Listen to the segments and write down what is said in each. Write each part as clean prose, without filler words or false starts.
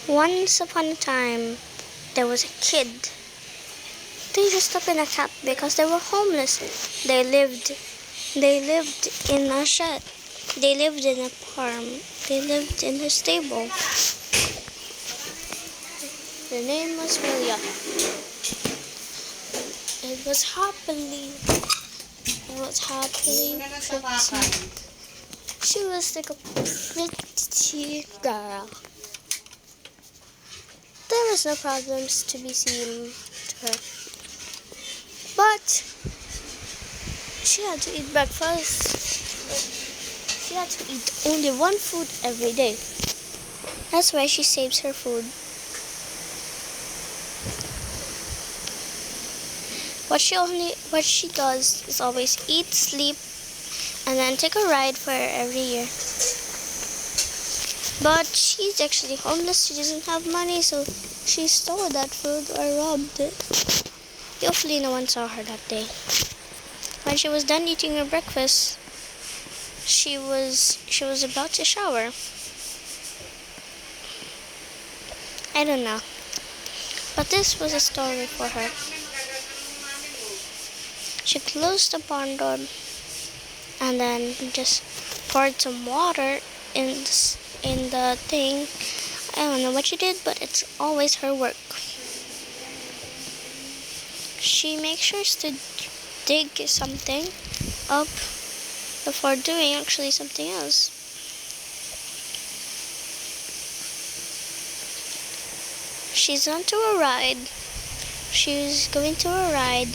Once upon a time, there was a kid. They dressed up in a cap because they were homeless. They lived in a shed. They lived in a farm. They lived in a stable. The name was William. It was happily pretty. She was like a pretty girl. There was no problems to be seen to her. But she had to eat breakfast. She had to eat only one food every day. That's why she saves her food. What she does is always eat, sleep, and then take a ride for every year. But she's actually homeless. She doesn't have money, so she stole that food or robbed it. Hopefully no one saw her that day. When she was done eating her breakfast, she was about to shower. I don't know. But this was a story for her. She closed the barn door and then just poured some water in the thing. I don't know what she did, but it's always her work. She makes sure to dig something up before doing actually something else. She's on to a ride. She was going to a ride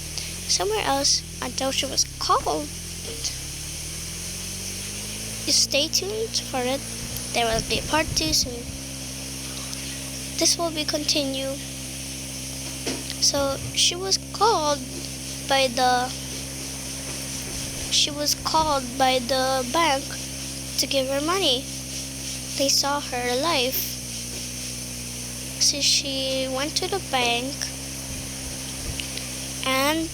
somewhere else until she was called. You stay tuned for it. There will be part 2 soon. This will be continued. So she was called by the bank to give her money. They saw her alive. So she went to the bank and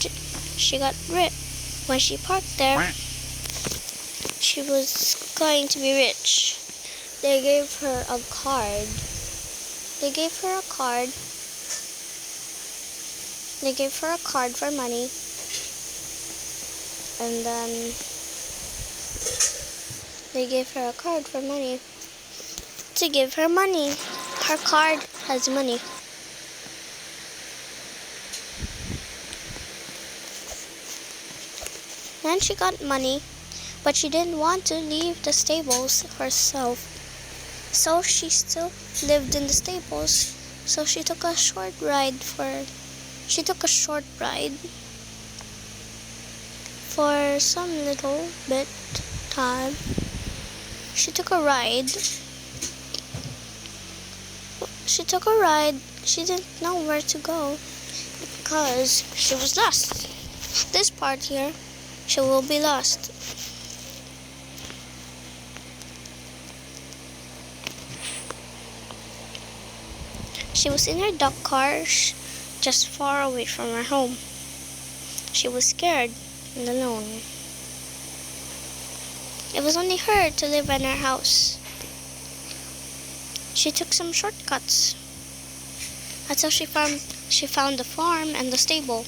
she got rich. When she parked there, she was going to be rich. They gave her a card. They gave her a card for money. And then they gave her a card for money to give her money. Her card has money. Then she got money, but she didn't want to leave the stables herself. So she still lived in the stables. So she took a short ride for some little bit time. She took a ride. She didn't know where to go because she was lost. This part here, she will be lost. She was in her duck car, just far away from her home. She was scared and alone. It was only her to live in her house. She took some shortcuts until she found the farm and the stable.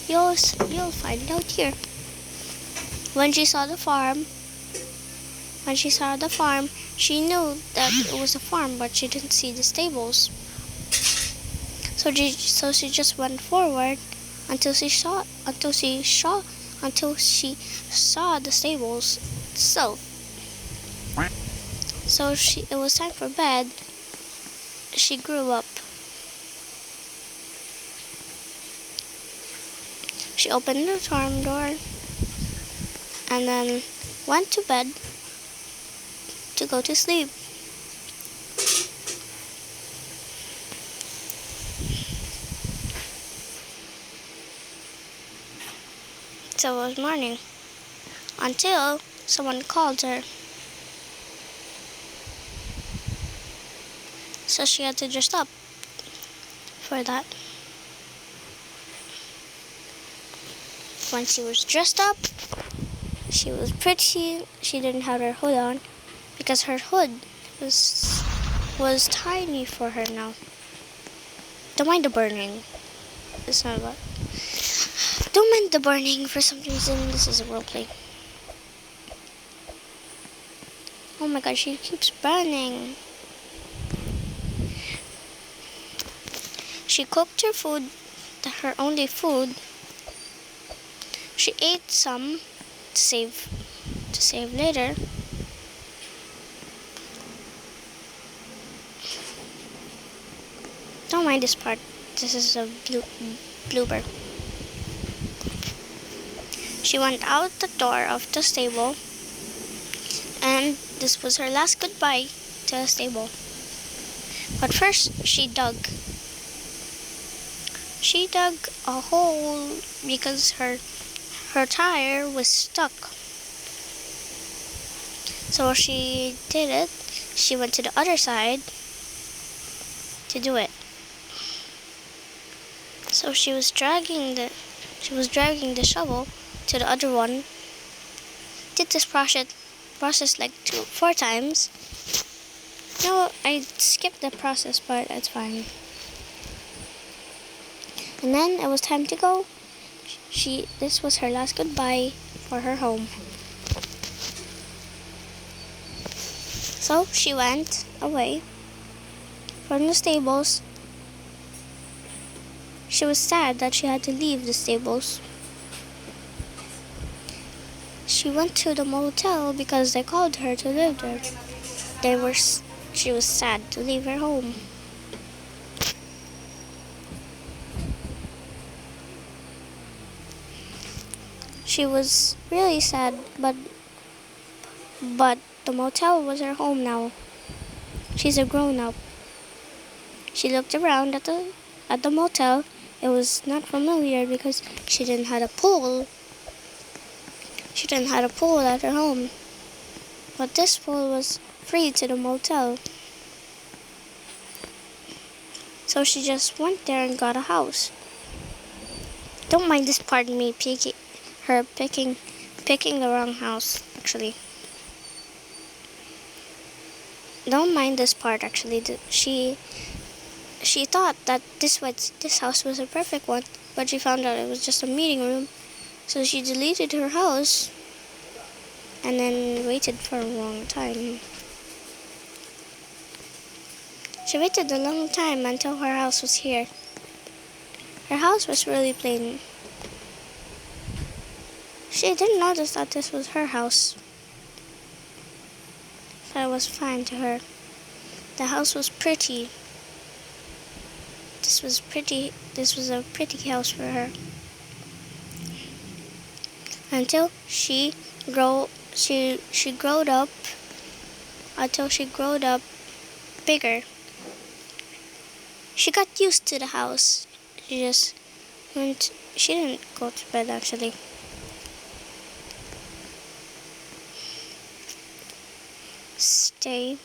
You'll find out here. When she saw the farm, she knew that it was a farm, but she didn't see the stables. So she just went forward until she saw the stables itself. So it was time for bed. She grew up. She opened the farm door and then went to bed to go to sleep. So it was morning until someone called her. So she had to dress up for that. When she was dressed up, she was pretty. She didn't have her hood on because her hood was was tiny for her now. Don't mind the burning. It's not about. Don't mind the burning. For some reason, this is a roleplay. Oh my god, she keeps burning. She cooked her food, her only food. She ate some to save later. Don't mind this part. This is a blooper. She went out the door of the stable, and this was her last goodbye to the stable. But first, she dug. She dug a hole because her tire was stuck. So she did it. She went to the other side to do it. So she was dragging the shovel to the other one. Did this process like 4 times. No, I skipped the process part. It's fine. And then it was time to go. This was her last goodbye for her home. So she went away from the stables. She was sad that she had to leave the stables. She went to the motel because they called her to live there. She was sad to leave her home. She was really sad, but the motel was her home now. She's a grown-up. She looked around at the motel. It was not familiar because she didn't have a pool. She didn't have a pool at her home. But this pool was free to the motel. So she just went there and got a house. Don't mind this part of me picking the wrong house, actually. Don't mind this part, actually. She thought that this house was a perfect one, but she found out it was just a meeting room. So she deleted her house and then waited for a long time. She waited a long time until her house was here. Her house was really plain. She didn't notice that this was her house. That was fine to her. The house was pretty. This was a pretty house for her. Until she growed up. Until she growed up bigger. She got used to the house. She didn't go to bed actually. Stay